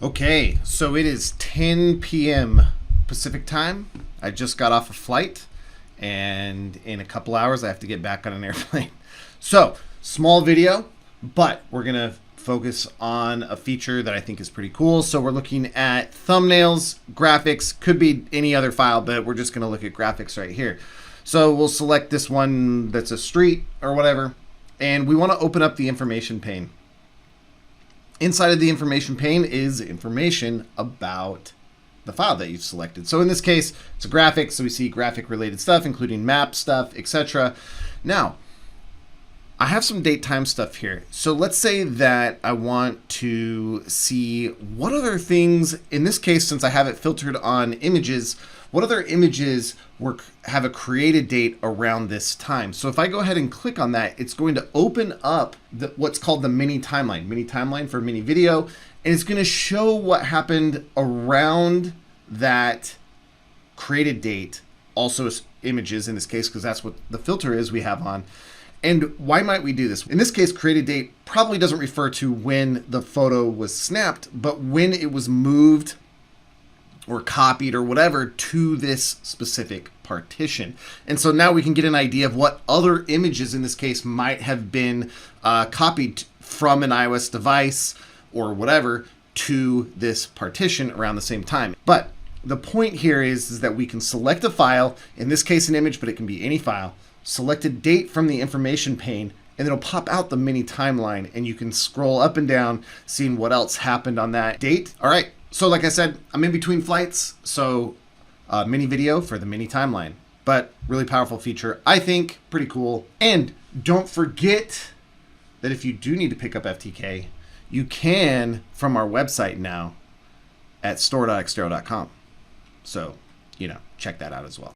Okay, so it is 10 p.m. Pacific time. I just got off a flight, and in a couple hours I have to get back on an airplane. So, small video, but we're going to focus on a feature that I think is pretty cool. So we're looking at thumbnails, graphics, could be any other file, but we're just going to look at graphics right here. So we'll select this one that's a street or whatever, and we want to open up the information pane. Inside of the information pane is information about the file that you've selected. So in this case, it's a graphic, so we see graphic related stuff, including map stuff, etc. Now, I have some date time stuff here. So let's say that I want to see what other things, in this case, since I have it filtered on images, what other images have a created date around this time. So if I go ahead and click on that, it's going to open up what's called the mini timeline for mini video, and it's going to show what happened around that created date, also images in this case, because that's what the filter is we have on. And why might we do this? In this case, created date probably doesn't refer to when the photo was snapped, but when it was moved or copied or whatever to this specific partition. And so now we can get an idea of what other images in this case might have been copied from an iOS device or whatever to this partition around the same time. But the point here is that we can select a file, in this case an image, but it can be any file, select a date from the information pane, and it'll pop out the mini timeline, and you can scroll up and down seeing what else happened on that date. All right. So like I said, I'm in between flights, so mini video for the mini timeline, but really powerful feature. I think pretty cool. And don't forget that if you do need to pick up FTK, you can from our website now at store.xdero.com. So, check that out as well.